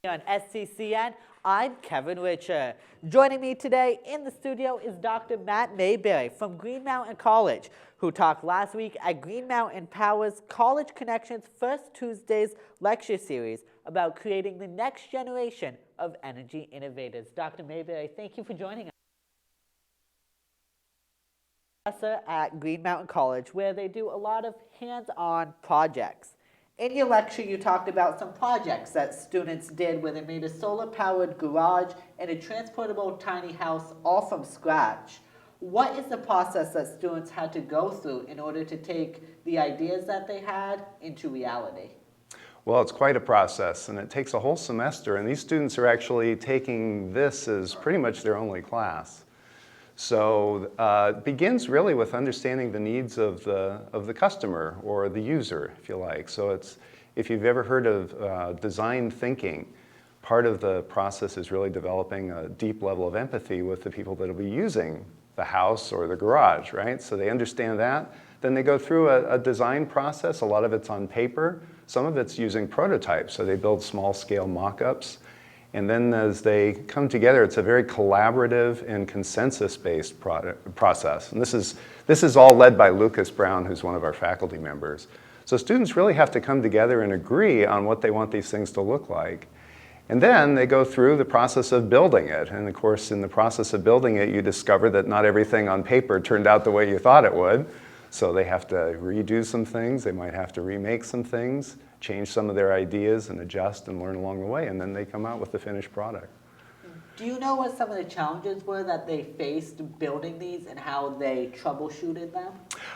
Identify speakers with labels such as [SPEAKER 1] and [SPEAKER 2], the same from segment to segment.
[SPEAKER 1] On STCN, I'm Kevin Richer. Joining me today in the studio is Dr. Matt Mayberry from Green Mountain College, who talked last week at Green Mountain Power's College Connection's First Tuesdays lecture series about creating the next generation of energy innovators. Dr. Mayberry, thank you for joining us. Professor at Green Mountain College, where they do a lot of hands-on projects. In your lecture, you talked about some projects that students did where they made a solar-powered garage and a transportable tiny house all from scratch. What is the process that students had to go through in order to take the ideas that they had into reality?
[SPEAKER 2] Well, it's quite a process, and it takes a whole semester, and these students are actually taking this as pretty much their only class. So it begins really with understanding the needs of the customer or the user, if you like. So if you've ever heard of design thinking, part of the process is really developing a deep level of empathy with the people that will be using the house or the garage, right? So they understand that. Then they go through a design process. A lot of it's on paper. Some of it's using prototypes. So they build small-scale mock-ups. And then as they come together, it's a very collaborative and consensus-based process. And this is all led by Lucas Brown, who's one of our faculty members. So students really have to come together and agree on what they want these things to look like. And then they go through the process of building it. And of course, in the process of building it, you discover that not everything on paper turned out the way you thought it would. So they have to redo some things. They might have to remake some things, change some of their ideas and adjust and learn along the way, and then they come out with the finished product.
[SPEAKER 1] Do you know what some of the challenges were that they faced building these and how they troubleshooted them?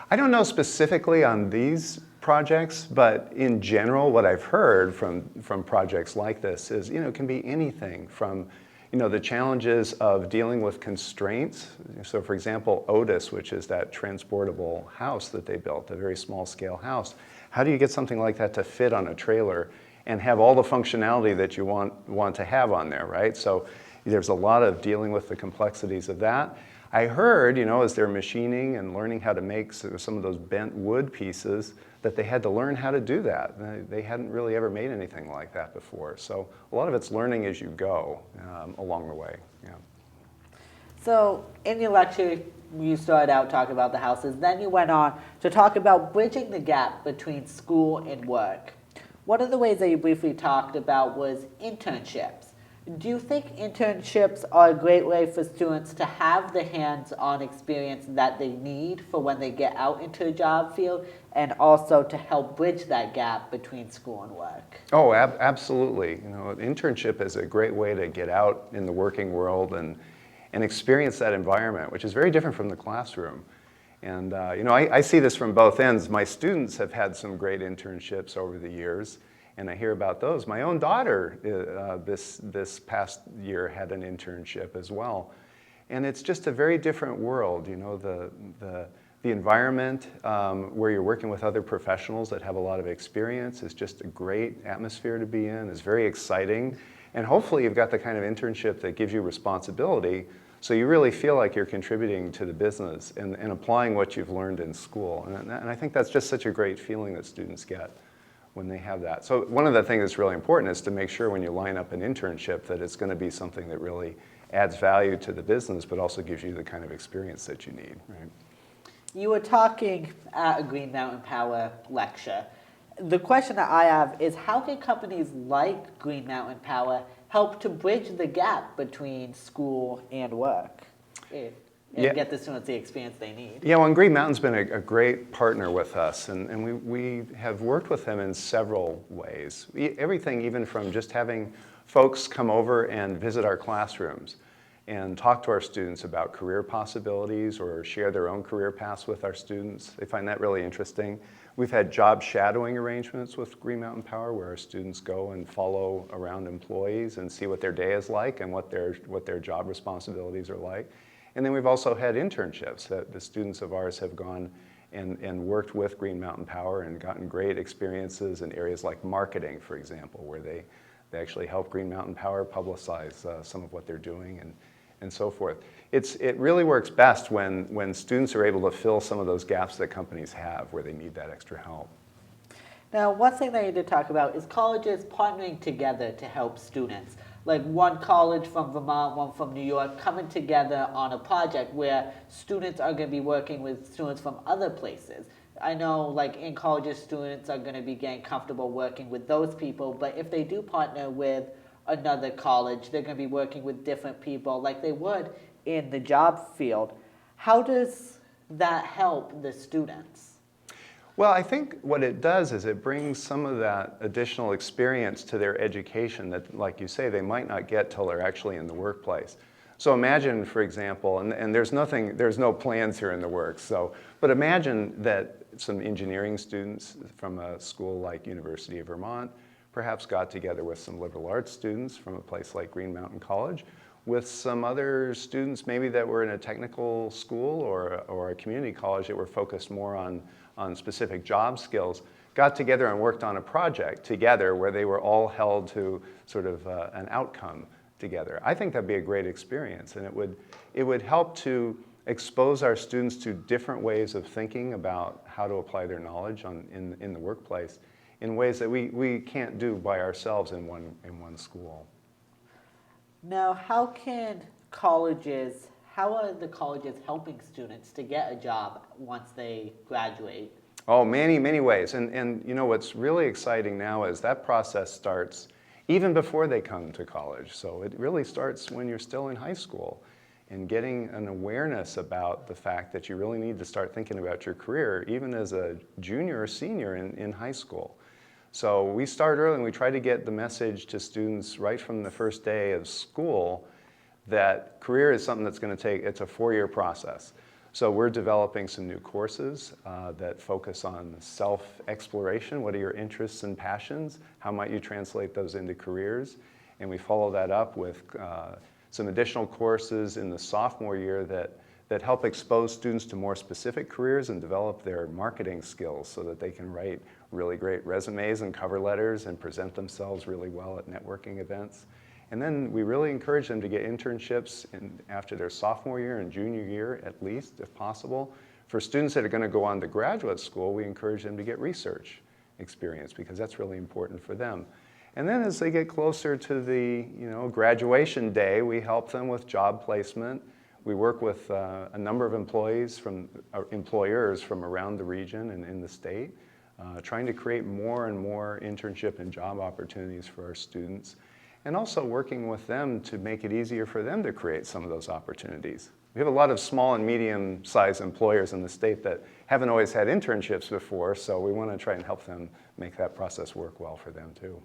[SPEAKER 2] I don't know specifically on these projects, but in general, what I've heard from projects like this is, it can be anything from the challenges of dealing with constraints. So for example, Otis, which is that transportable house that they built, a very small scale house. How do you get something like that to fit on a trailer and have all the functionality that you want to have on there, right? So there's a lot of dealing with the complexities of that. I heard, as they're machining and learning how to make some of those bent wood pieces, that they had to learn how to do that. They hadn't really ever made anything like that before. So a lot of it's learning as you go along the way. Yeah.
[SPEAKER 1] So in your lecture, you started out talking about the houses, then you went on to talk about bridging the gap between school and work. One of the ways that you briefly talked about was internships. Do you think internships are a great way for students to have the hands-on experience that they need for when they get out into the job field, and also to help bridge that gap between school and work?
[SPEAKER 2] Oh, absolutely. An internship is a great way to get out in the working world and experience that environment, which is very different from the classroom. And I see this from both ends. My students have had some great internships over the years, and I hear about those. My own daughter this past year had an internship as well. And it's just a very different world. The environment where you're working with other professionals that have a lot of experience is just a great atmosphere to be in. It's very exciting. And hopefully you've got the kind of internship that gives you responsibility, so you really feel like you're contributing to the business and applying what you've learned in school. And I think that's just such a great feeling that students get when they have that. So one of the things that's really important is to make sure when you line up an internship that it's going to be something that really adds value to the business, but also gives you the kind of experience that you need. Right?
[SPEAKER 1] You were talking at a Green Mountain Power lecture. The question that I have is, how can companies like Green Mountain Power help to bridge the gap between school and work and get the students the experience they need?
[SPEAKER 2] Yeah, well, Green Mountain's been a great partner with us, and we have worked with them in several ways. Everything even from just having folks come over and visit our classrooms and talk to our students about career possibilities or share their own career paths with our students. They find that really interesting. We've had job shadowing arrangements with Green Mountain Power where our students go and follow around employees and see what their day is like and what their job responsibilities are like. And then we've also had internships that the students of ours have gone and worked with Green Mountain Power and gotten great experiences in areas like marketing, for example, where they actually help Green Mountain Power publicize some of what they're doing and so forth. It really works best when students are able to fill some of those gaps that companies have where they need that extra help.
[SPEAKER 1] Now, one thing that you did talk about is colleges partnering together to help students. Like one college from Vermont, one from New York, coming together on a project where students are going to be working with students from other places. I know, like in colleges, students are going to be getting comfortable working with those people, but if they do partner with another college, they're going to be working with different people like they would in the job field. How does that help the students?
[SPEAKER 2] Well, I think what it does is it brings some of that additional experience to their education that, like you say, they might not get till they're actually in the workplace. So imagine, for example, and there's no plans here in the works, but imagine that some engineering students from a school like University of Vermont perhaps got together with some liberal arts students from a place like Green Mountain College, with some other students maybe that were in a technical school or a community college that were focused more on specific job skills, got together and worked on a project together where they were all held to sort of an outcome together. I think that'd be a great experience, and it would help to expose our students to different ways of thinking about how to apply their knowledge in the workplace in ways that we can't do by ourselves in one school.
[SPEAKER 1] Now, how are the colleges helping students to get a job once they graduate?
[SPEAKER 2] Oh, many, many ways. And you know, what's really exciting now is that process starts even before they come to college. So it really starts when you're still in high school and getting an awareness about the fact that you really need to start thinking about your career even as a junior or senior in high school. So we start early and we try to get the message to students right from the first day of school that career is something that's going to it's a 4-year process. So we're developing some new courses that focus on self-exploration. What are your interests and passions? How might you translate those into careers? And we follow that up with some additional courses in the sophomore year that help expose students to more specific careers and develop their marketing skills so that they can write really great resumes and cover letters and present themselves really well at networking events. And then we really encourage them to get internships after their sophomore year and junior year, at least, if possible. For students that are going to go on to graduate school, we encourage them to get research experience because that's really important for them. And then as they get closer to the graduation day, we help them with job placement. We work with a number of employers from around the region and in the state, trying to create more and more internship and job opportunities for our students, and also working with them to make it easier for them to create some of those opportunities. We have a lot of small and medium-sized employers in the state that haven't always had internships before, so we want to try and help them make that process work well for them too.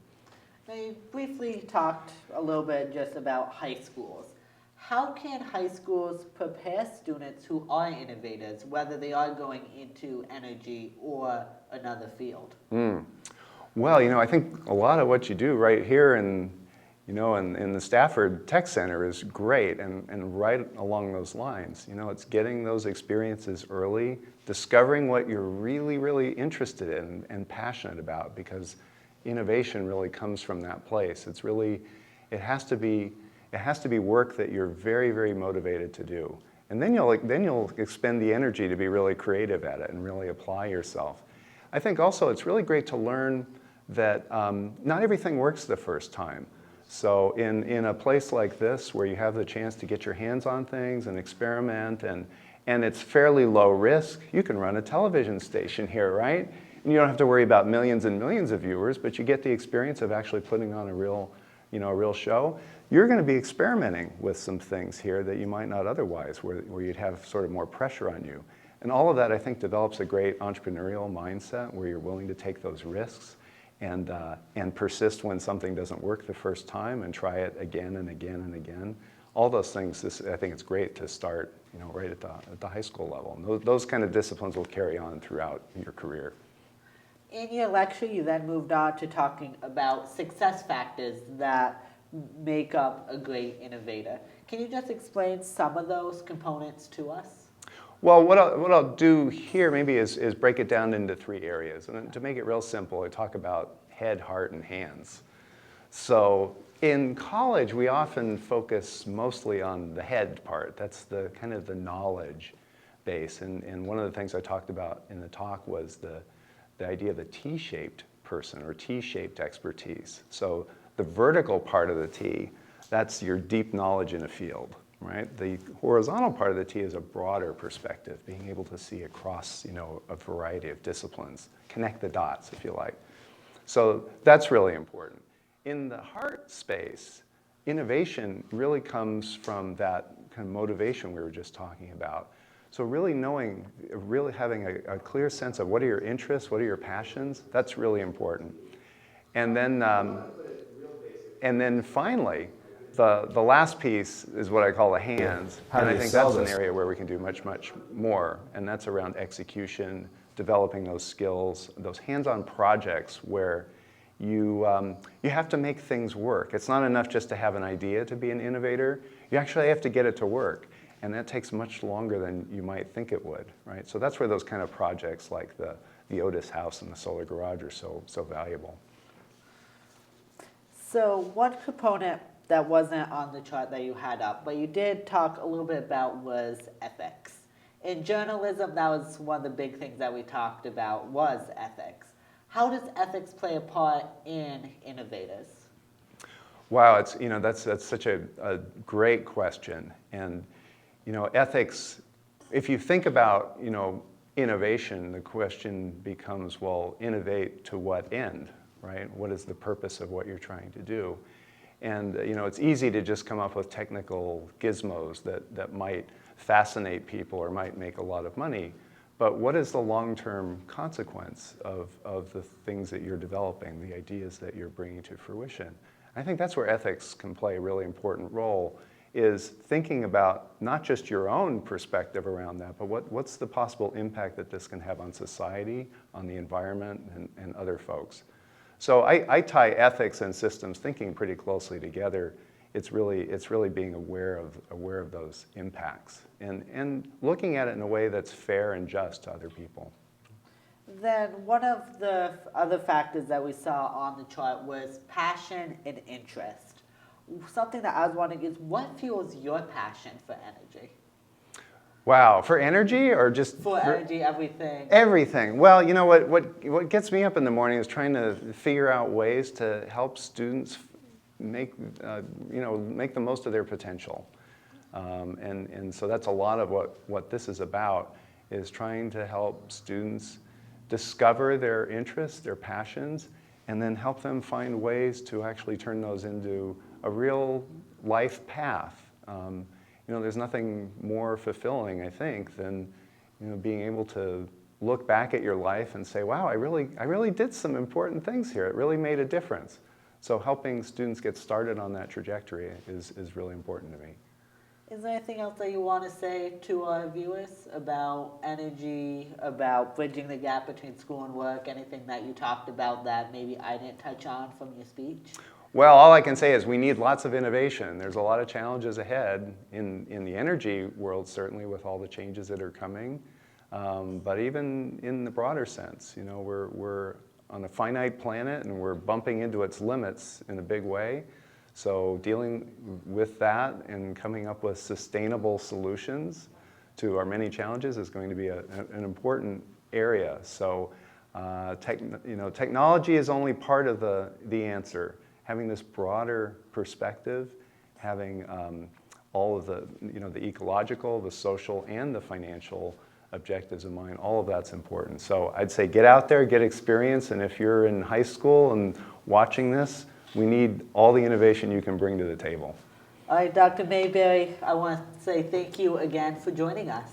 [SPEAKER 1] Now, you briefly talked a little bit just about high schools. How can high schools prepare students who are innovators, whether they are going into energy or another field?
[SPEAKER 2] Well, I think a lot of what you do right here in the Stafford Tech Center is great, and right along those lines. It's getting those experiences early, discovering what you're really, really interested in and passionate about, because innovation really comes from that place. It has to be work that you're very, very motivated to do. And then you'll expend the energy to be really creative at it and really apply yourself. I think also it's really great to learn that not everything works the first time. So in a place like this where you have the chance to get your hands on things and experiment and it's fairly low risk, you can run a television station here, right? And you don't have to worry about millions and millions of viewers, but you get the experience of actually putting on a real show. You're going to be experimenting with some things here that you might not otherwise, where you'd have sort of more pressure on you. And all of that, I think, develops a great entrepreneurial mindset where you're willing to take those risks and persist when something doesn't work the first time and try it again and again and again. All those things, I think it's great to start right at the high school level. And those kind of disciplines will carry on throughout your career.
[SPEAKER 1] In your lecture, you then moved on to talking about success factors that make up a great innovator. Can you just explain some of those components to us?
[SPEAKER 2] Well, what I'll do here maybe is break it down into 3 areas. And to make it real simple, I talk about head, heart, and hands. So in college, we often focus mostly on the head part. That's the kind of the knowledge base. And one of the things I talked about in the talk was the idea of a T-shaped person or T-shaped expertise. So the vertical part of the T, that's your deep knowledge in a field, right? The horizontal part of the T is a broader perspective, being able to see across, a variety of disciplines, connect the dots, if you like. So that's really important. In the heart space, innovation really comes from that kind of motivation we were just talking about. So really knowing, really having a clear sense of what are your interests, what are your passions, that's really important. And then finally, the last piece is what I call the hands. And I think that's an area where we can do much, much more. And that's around execution, developing those skills, those hands-on projects where you have to make things work. It's not enough just to have an idea to be an innovator. You actually have to get it to work. And that takes much longer than you might think it would, right? So that's where those kind of projects like the Otis House and the Solar Garage are so valuable.
[SPEAKER 1] So one component that wasn't on the chart that you had up, but you did talk a little bit about was ethics. In journalism, that was one of the big things that we talked about was ethics. How does ethics play a part in innovators? Wow,
[SPEAKER 2] that's such a great question. And ethics, if you think about innovation, the question becomes, well, innovate to what end, right? What is the purpose of what you're trying to do? And it's easy to just come up with technical gizmos that might fascinate people or might make a lot of money. But what is the long-term consequence of the things that you're developing, the ideas that you're bringing to fruition? I think that's where ethics can play a really important role, is thinking about not just your own perspective around that, but what's the possible impact that this can have on society, on the environment, and other folks. So I tie ethics and systems thinking pretty closely together. It's really being aware of those impacts and looking at it in a way that's fair and just to other people.
[SPEAKER 1] Then one of the other factors that we saw on the chart was passion and interest. Something that I was wondering is, what fuels your passion for energy?
[SPEAKER 2] Wow, for energy or just
[SPEAKER 1] for energy, everything?
[SPEAKER 2] Everything. Well, what gets me up in the morning is trying to figure out ways to help students make the most of their potential. And so that's a lot of what this is about, is trying to help students discover their interests, their passions, and then help them find ways to actually turn those into a real life path. There's nothing more fulfilling, I think, than being able to look back at your life and say, wow, I really did some important things here. It really made a difference. So helping students get started on that trajectory is really important to me.
[SPEAKER 1] Is there anything else that you want to say to our viewers about energy, about bridging the gap between school and work, anything that you talked about that maybe I didn't touch on from your speech?
[SPEAKER 2] Well, all I can say is we need lots of innovation. There's a lot of challenges ahead in the energy world, certainly with all the changes that are coming. But even in the broader sense, we're on a finite planet and we're bumping into its limits in a big way. So dealing with that and coming up with sustainable solutions to our many challenges is going to be an important area. So technology is only part of the answer. Having this broader perspective, having all of the ecological, the social, and the financial objectives in mind, all of that's important. So I'd say get out there, get experience, and if you're in high school and watching this, we need all the innovation you can bring to the table.
[SPEAKER 1] All right, Dr. Mayberry, I want to say thank you again for joining us.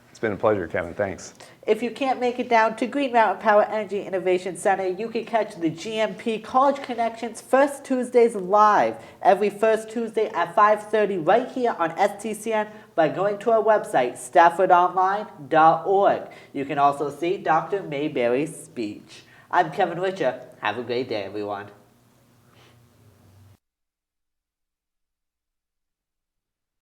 [SPEAKER 2] It's been a pleasure, Kevin. Thanks.
[SPEAKER 1] If you can't make it down to Green Mountain Power Energy Innovation Center, you can catch the GMP College Connection's First Tuesdays live every first Tuesday at 5:30 right here on STCN by going to our website, staffordonline.org. You can also see Dr. Mayberry's speech. I'm Kevin Richer. Have a great day, everyone.